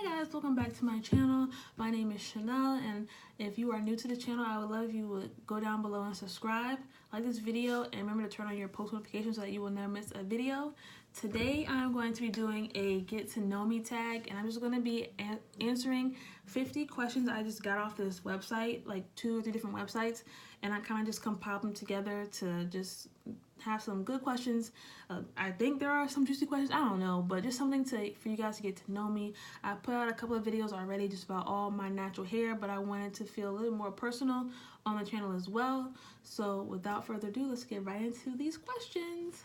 Hi guys, welcome back to my channel. My name is Chanel, and if you are new to the channel, I would love if you would go down below and subscribe, like this video, and remember to turn on your post notifications so that you will never miss a video. Today I'm going to be doing a get to know me tag, and I'm just going to be answering 50 questions I just got off this website, like 2 or 3 different websites, and I kind of just compiled them together to just have some good questions. I think there are some juicy questions, I don't know, but just something for you guys to get to know me. I put out a couple of videos already just about all my natural hair, but I wanted to feel a little more personal on the channel as well. So without further ado, let's get right into these questions.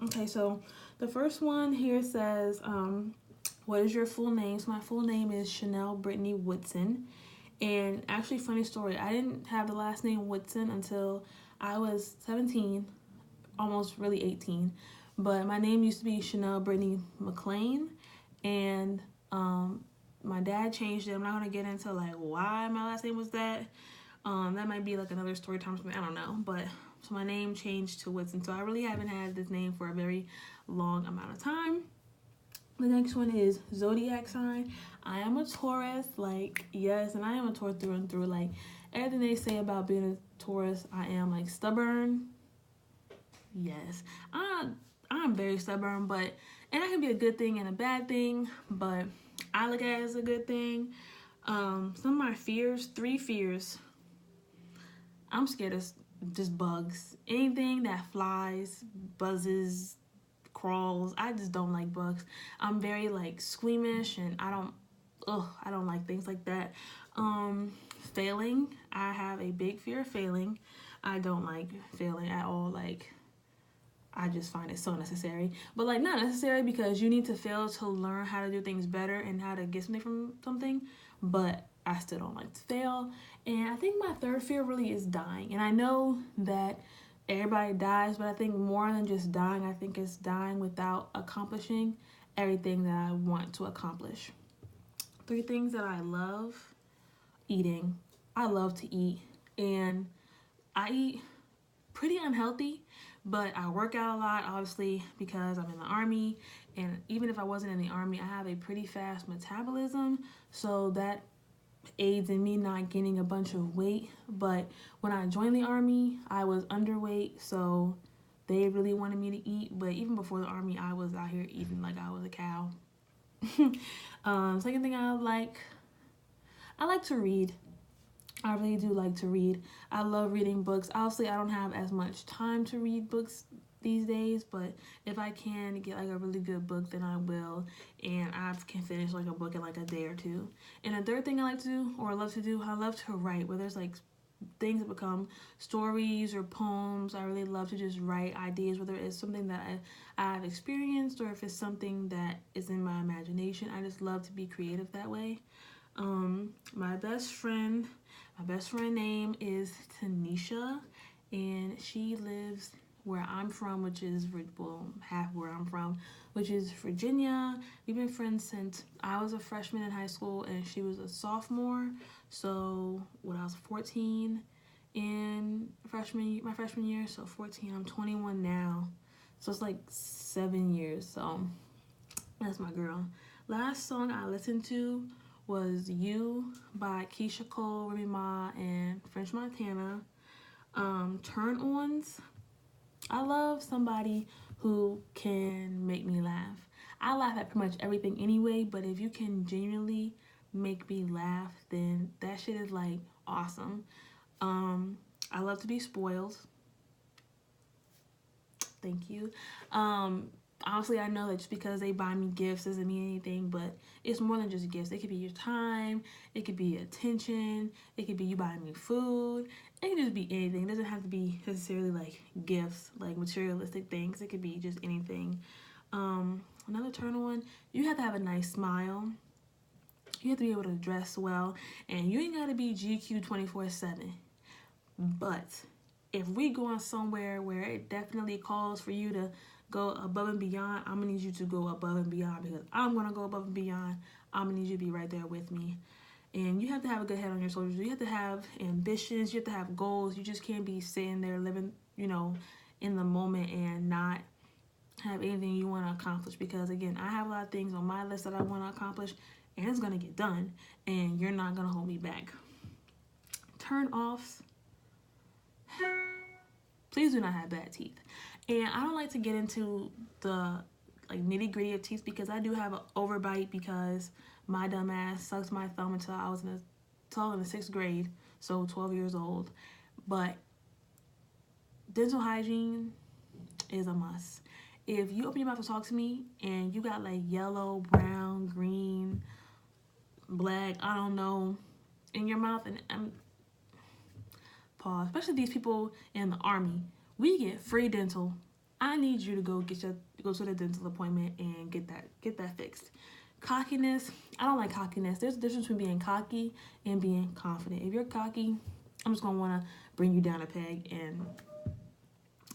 Okay, so the first one here says, what is your full name? So my full name is Chanelbrittney Woodson. And actually, funny story, I didn't have the last name Woodson until I was 17, almost really 18. But my name used to be Chanelbrittney McLean, and my dad changed it. I'm not gonna get into like why my last name was that. That might be like another story time for me, I don't know. But so my name changed to Woodson. So I really haven't had this name for a very long amount of time. The next one is Zodiac sign. I am a Taurus, like, yes, and I am a Taurus through and through. Like, everything they say about being a Taurus, I am, like, stubborn. Yes, I'm very stubborn, and that can be a good thing and a bad thing, but I look at it as a good thing. Some of my fears, 3 fears. I'm scared of just bugs. Anything that flies, buzzes, crawls. I just don't like bugs. I'm very like squeamish, and I don't like things like that. Failing. I have a big fear of failing. I don't like failing at all. Like, I just find it so unnecessary. But like, not necessary because you need to fail to learn how to do things better and how to get something from something. But I still don't like to fail. And I think my 3rd fear really is dying. And I know that everybody dies, but I think more than just dying, I think it's dying without accomplishing everything that I want to accomplish. 3 things that I love. Eating. I love to eat. And I eat pretty unhealthy, but I work out a lot, obviously, because I'm in the Army. And even if I wasn't in the Army, I have a pretty fast metabolism, so that aids in me not gaining a bunch of weight. But when I joined the Army, I was underweight, so they really wanted me to eat. But even before the Army, I was out here eating like I was a cow. Second thing I like to read. I really do like to read. I love reading books. Obviously, I don't have as much time to read books these days, but if I can get like a really good book, then I will, and I can finish like a book in like a day or 2. And the 3rd thing I like to do, or love to do, I love to write, where there's like things that become stories or poems. I really love to just write ideas, whether it's something that I have experienced or if it's something that is in my imagination. I just love to be creative that way. My best friend name is Tanisha, and she lives where I'm from, which is, well, half where I'm from, which is Virginia. We've been friends since I was a freshman in high school and she was a sophomore. So when I was 14 in my freshman year, so 14, I'm 21 now. So it's like 7 years. So that's my girl. Last song I listened to was You by Keisha Cole, Remy Ma, and French Montana. Turn-ons. I love somebody who can make me laugh. I laugh at pretty much everything anyway, but if you can genuinely make me laugh, then that shit is like awesome. I love to be spoiled. Thank you. Honestly, I know that just because they buy me gifts doesn't mean anything, but it's more than just gifts. It could be your time, it could be attention, it could be you buying me food, it could just be anything. It doesn't have to be necessarily like gifts, like materialistic things. It could be just anything. Another turn on, you have to have a nice smile. You have to be able to dress well, and you ain't gotta be GQ 24/7. But if we going somewhere where it definitely calls for you to go above and beyond, I'm gonna need you to go above and beyond, because I'm gonna go above and beyond. I'm gonna need you to be right there with me. And you have to have a good head on your shoulders. You have to have ambitions. You have to have goals. You just can't be sitting there living, in the moment and not have anything you want to accomplish, because again, I have a lot of things on my list that I want to accomplish, and it's going to get done, and you're not going to hold me back. Turn offs. Please do not have bad teeth. And I don't like to get into the like nitty gritty of teeth, because I do have an overbite, because my dumb ass sucked my thumb until I was in the 6th grade, so 12 years old. But dental hygiene is a must. If you open your mouth to talk to me and you got like yellow, brown, green, black, I don't know, in your mouth, and pause, especially these people in the Army, we get free dental. I need you to go to the dental appointment and get that fixed. Cockiness, I don't like cockiness. There's a difference between being cocky and being confident. If you're cocky, I'm just gonna want to bring you down a peg, and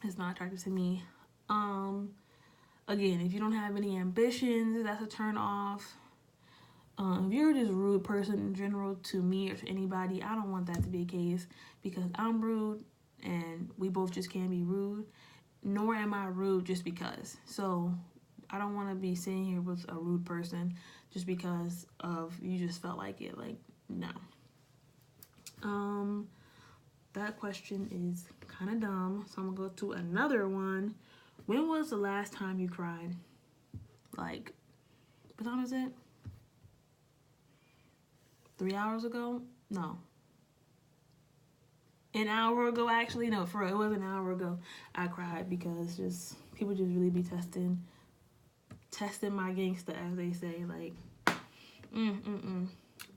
it's not attractive to me. Again, if you don't have any ambitions, that's a turn off. If you're just a rude person in general to me or to anybody, I don't want that to be the case, because I'm rude and we both just can't be rude, nor am I rude just because. So I don't want to be sitting here with a rude person just because of you just felt like it. Like, no. That question is kind of dumb, so I'm gonna go to another one. When was the last time you cried? Like, what time is it? 3 hours ago? No. An hour ago, actually. No, for real, it was an hour ago. I cried because just people just really be testing my gangster, as they say. Like,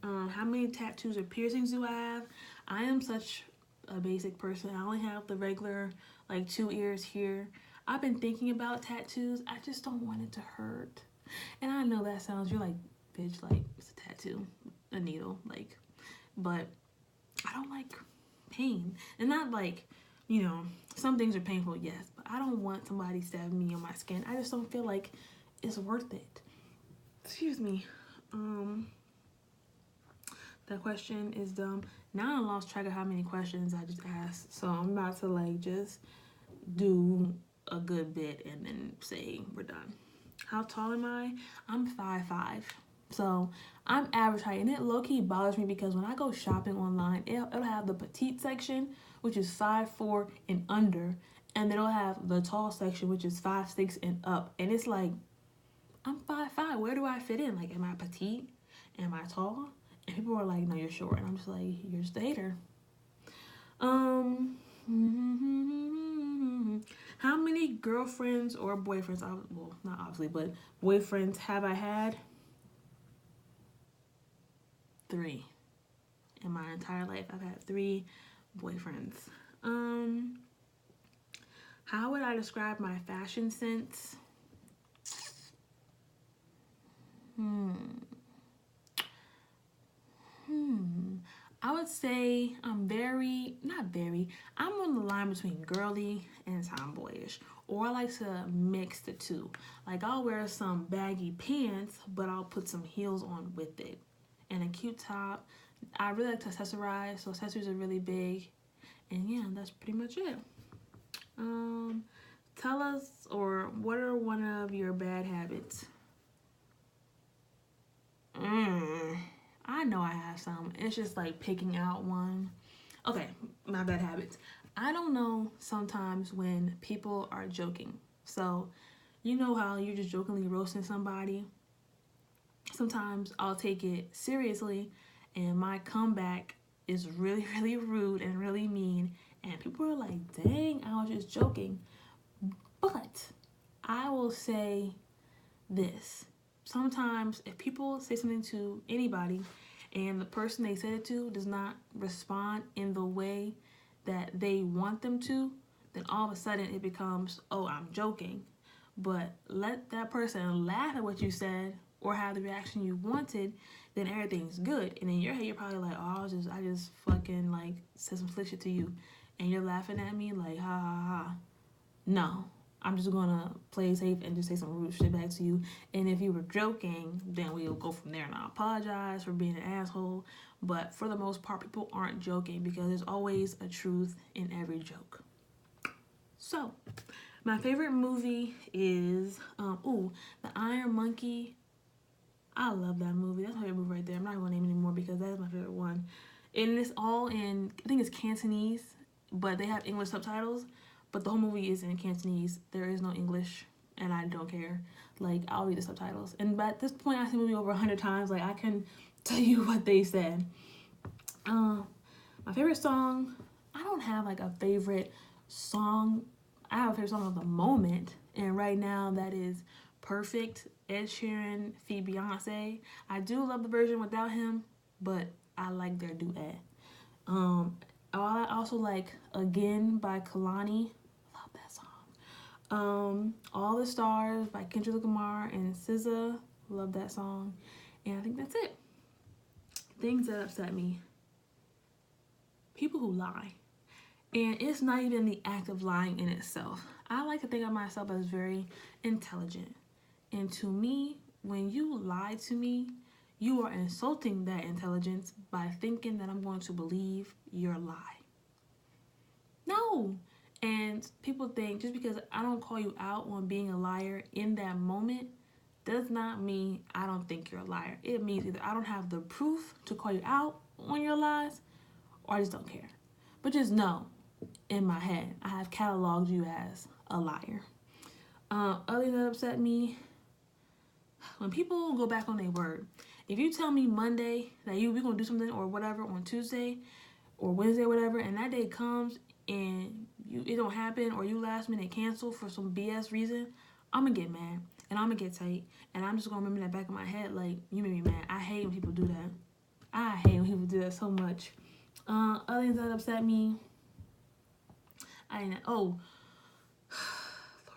how many tattoos or piercings do I have? I am such a basic person. I only have the regular, like, 2 ears here. I've been thinking about tattoos. I just don't want it to hurt. And I know that sounds, you're like, bitch, like, it's a tattoo, a needle, like, but I don't like pain. And not like, you know, some things are painful, yes, but I don't want somebody stabbing me on my skin. I just don't feel like it's worth it. Excuse me. That question is dumb. Now I lost track of how many questions I just asked, so I'm about to like just do a good bit and then say we're done. How tall am I? I'm 5'5". So I'm average height, and it low-key bothers me because when I go shopping online, it'll have the petite section, which is 5'4" and under, and then it'll have the tall section, which is 5'6" and up. And it's like, I'm 5'5". Where do I fit in? Like, am I petite? Am I tall? And people are like, no, you're short. And I'm just like, you're just a hater. How many girlfriends or boyfriends, well, not obviously, but boyfriends have I had? 3. In my entire life, I've had 3 boyfriends. How would I describe my fashion sense? I would say I'm I'm on the line between girly and tomboyish, or I like to mix the two. Like, I'll wear some baggy pants, but I'll put some heels on with it, and a cute top. I really like to accessorize, so accessories are really big, and yeah, that's pretty much it. Tell us, or what are one of your bad habits? I know I have some. It's just like picking out one. Okay, my bad habits. I don't know sometimes when people are joking. So, you know how you're just jokingly roasting somebody? Sometimes I'll take it seriously, and my comeback is really, really rude and really mean. And people are like, dang, I was just joking. But I will say this. Sometimes if people say something to anybody and the person they said it to does not respond in the way that they want them to, then all of a sudden it becomes, oh, I'm joking. But let that person laugh at what you said or have the reaction you wanted, then everything's good. And in your head, you're probably like, oh, I just fucking like said some slick shit to you, and you're laughing at me like, ha ha ha. No. I'm just gonna play safe and just say some rude shit back to you. And if you were joking, then we'll go from there. And I apologize for being an asshole. But for the most part, people aren't joking because there's always a truth in every joke. So, My favorite movie is, The Iron Monkey. I love that movie. That's my favorite movie right there. I'm not going to name it anymore because that is my favorite one. And it's all in, I think it's Cantonese, but they have English subtitles. But the whole movie is in Cantonese. There is no English, and I don't care. Like, I'll read the subtitles. And at this point, I've seen the movie over 100 times. Like, I can tell you what they said. My favorite song, I don't have like a favorite song. I have a favorite song of the moment, and right now that is Perfect, Ed Sheeran feat. Beyonce. I do love the version without him, but I like their duet. I also like Again by Kalani. Love that song. All the Stars by Kendrick Lamar and SZA. Love that song. And I think that's it. Things that upset me. People who lie. And it's not even the act of lying in itself. I like to think of myself as very intelligent. And to me, when you lie to me, you are insulting that intelligence by thinking that I'm going to believe your lie. No. And people think just because I don't call you out on being a liar in that moment does not mean I don't think you're a liar. It means either I don't have the proof to call you out on your lies, or I just don't care. But just know, in my head, I have cataloged you as a liar. Other thing that upset me, when people go back on their word. If you tell me Monday that we're going to do something or whatever on Tuesday or Wednesday or whatever, and that day comes and it don't happen, or you last minute cancel for some BS reason, I'm going to get mad and I'm going to get tight, and I'm just going to remember that back in my head, like, you made me mad. I hate when people do that. I hate when people do that so much. Other things that upset me, Lord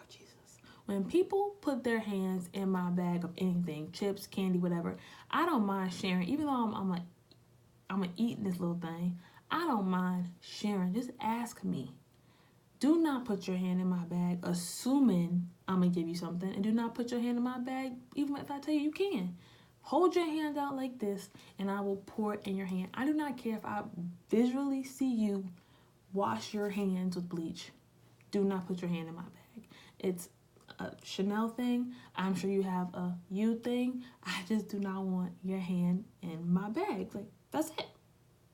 Jesus. When people put their hands in my bag of anything, chips, candy, whatever, I don't mind sharing. Even though I'm gonna eat this little thing, I don't mind sharing. Just ask me. Do not put your hand in my bag assuming I'm gonna give you something, and do not put your hand in my bag even if I tell you can. Hold your hand out like this, and I will pour it in your hand. I do not care if I visually see you wash your hands with bleach. Do not put your hand in my bag. It's a Chanel thing. I'm sure you have a you thing. I just do not want your hand in my bag. Like, that's it.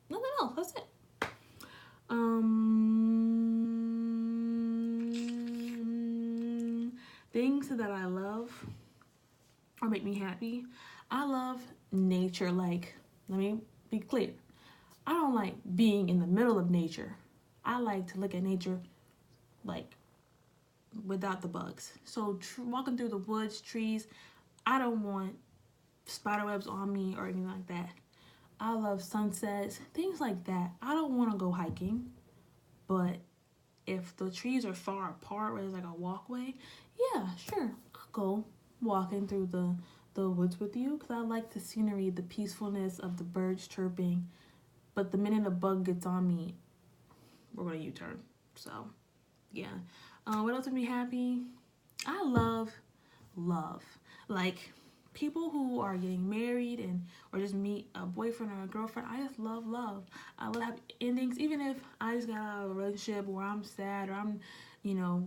Nothing else. That's it. Things that I love or make me happy. I love nature. Like, let me be clear. I don't like being in the middle of nature. I like to look at nature like without the bugs. So walking through the woods, trees, I don't want spider webs on me or anything like that. I love sunsets, things like that. I don't want to go hiking, but if the trees are far apart where there's like a walkway, yeah, sure, I'll go walking through the woods with you, because I like the scenery, the peacefulness of the birds chirping. But the minute a bug gets on me, we're going to U-turn. So, yeah. What else would me happy? I love. Like, people who are getting married or just meet a boyfriend or a girlfriend. I just love love. I love happy endings. Even if I just got out of a relationship or I'm sad or I'm,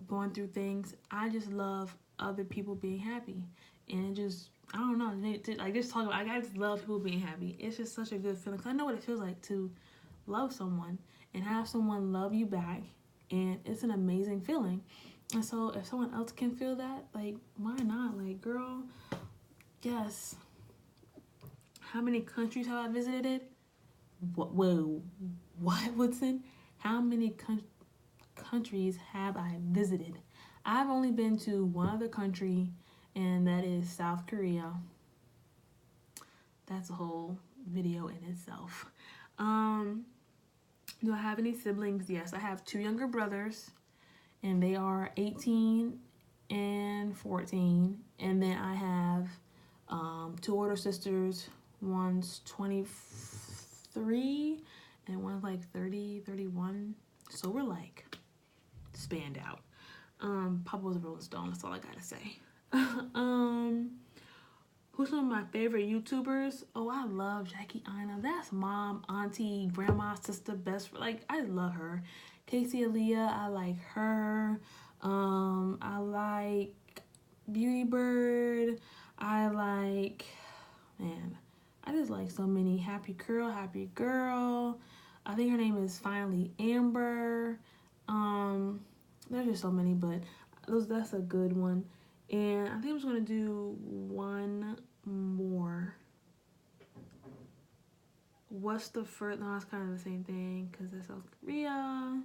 going through things, I just love other people being happy. And it just, I don't know, like just talking about, I just love people being happy. It's just such a good feeling. 'Cause I know what it feels like to love someone and have someone love you back, and it's an amazing feeling. And so if someone else can feel that, like, why not? Like, girl, yes. How many countries have I visited? Whoa, what, Woodson? How many countries have I visited? I've only been to one other country, and that is South Korea. That's a whole video in itself. Do I have any siblings? Yes, I have 2 younger brothers, and they are 18 and 14. And then I have 2 older sisters. One's 23 and one's like 30, 31. So we're like spanned out. Papa was a Rolling Stone. That's all I gotta say. Who's some of my favorite YouTubers? Oh, I love Jackie Aina. That's mom, auntie, grandma, sister, best friend. Like, I love her. Casey Aaliyah, I like her. I like Beauty Bird. I like, man, I just like so many. Happy Girl. I think her name is finally Amber. There's just so many, but that's a good one. And I think I'm just gonna do one more. What's the first? No, it's kind of the same thing because that's South Korea.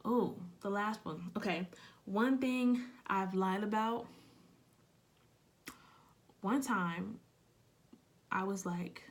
Oh, the last one. Okay, one thing I've lied about. One time, I was like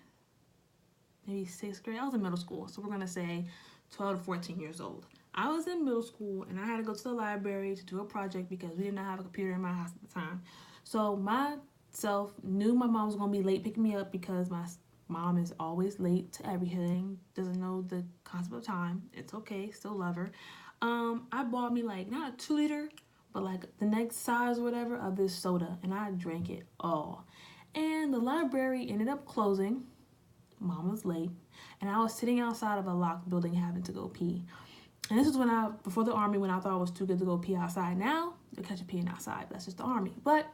maybe 6th grade. I was in middle school, so we're gonna say 12 to 14 years old. I was in middle school and I had to go to the library to do a project because we did not have a computer in my house at the time. So myself knew my mom was gonna be late picking me up because my mom is always late to everything. Doesn't know the concept of time. It's okay, still love her. I bought me like not a 2-liter, but like the next size or whatever of this soda, and I drank it all. And the library ended up closing. Mom was late, and I was sitting outside of a locked building having to go pee. And this is when before the Army, when I thought I was too good to go pee outside. Now, you'll catch a peeing outside. That's just the Army. But,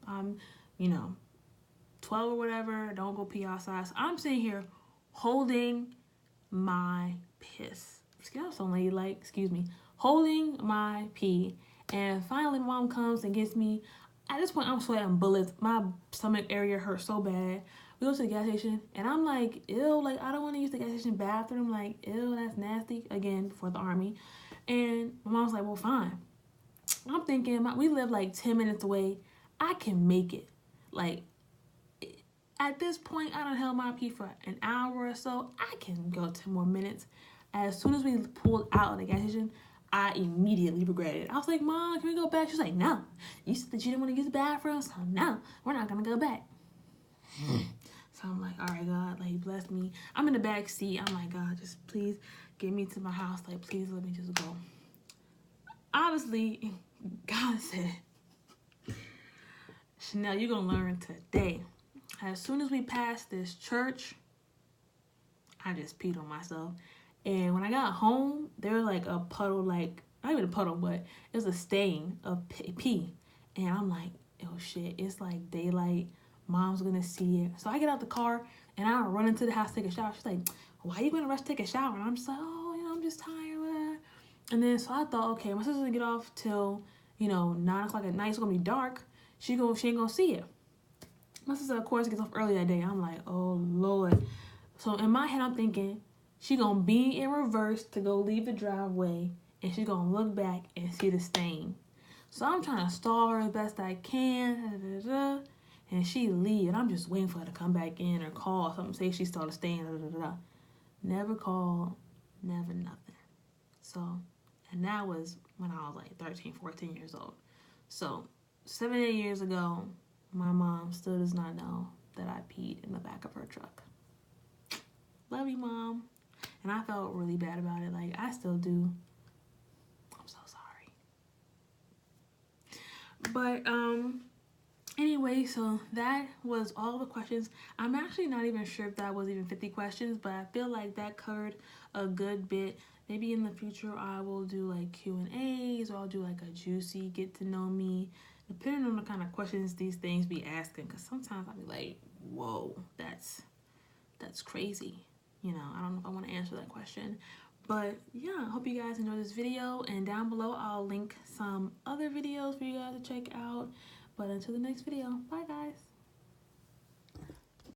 I'm, 12 or whatever, don't go pee outside. So I'm sitting here holding my piss. Excuse me. Holding my pee. And finally, mom comes and gets me. At this point, I'm sweating bullets. My stomach area hurts so bad. We go to the gas station, and I'm like, ew, like, I don't want to use the gas station bathroom. Like, ew, that's nasty. Again, before the Army. And my mom's like, well, fine. I'm thinking, we live like 10 minutes away. I can make it. Like, at this point, I done held my pee for an hour or so. I can go 10 more minutes. As soon as we pulled out of the gas station, I immediately regretted it. I was like, Mom, can we go back? She's like, no. You said that you didn't want to use the bathroom, so no, we're not going to go back. So I'm like, all right, God, like, bless me. I'm in the back seat. I'm like, God, just please get me to my house. Like, please let me just go. Obviously, God said, Chanel, you're going to learn today. As soon as we passed this church, I just peed on myself. And when I got home, there was like a puddle, like, not even a puddle, but it was a stain of pee. And I'm like, oh shit, it's like daylight. Mom's gonna see it. So I get out the car and I run into the house to take a shower. She's like, why are you gonna rush to take a shower? And I'm just like, oh, I'm just tired. Whatever. And then so I thought, okay, my sister's gonna get off till, 9 o'clock at night. It's gonna be dark. She ain't gonna see it. My sister, of course, gets off early that day. I'm like, oh Lord. So in my head, I'm thinking, she gonna be in reverse to go leave the driveway, and she's gonna look back and see the stain. So I'm trying to stall her as best I can. And she leave, and I'm just waiting for her to come back in or call or something, say she saw the stain. Never called, never nothing. So, and that was when I was like 13, 14 years old. So 7, 8 years ago, my mom still does not know that I peed in the back of her truck. Love you, Mom. And I felt really bad about it. Like, I still do. I'm so sorry. But, anyway, so that was all the questions. I'm actually not even sure if that was even 50 questions, but I feel like that covered a good bit. Maybe in the future I will do like Q&As, or I'll do like a juicy get to know me, depending on the kind of questions these things be asking. Because sometimes I'll be like, whoa, that's crazy. I don't know if I want to answer that question. But yeah, I hope you guys enjoyed this video. And down below, I'll link some other videos for you guys to check out. But until the next video, bye guys.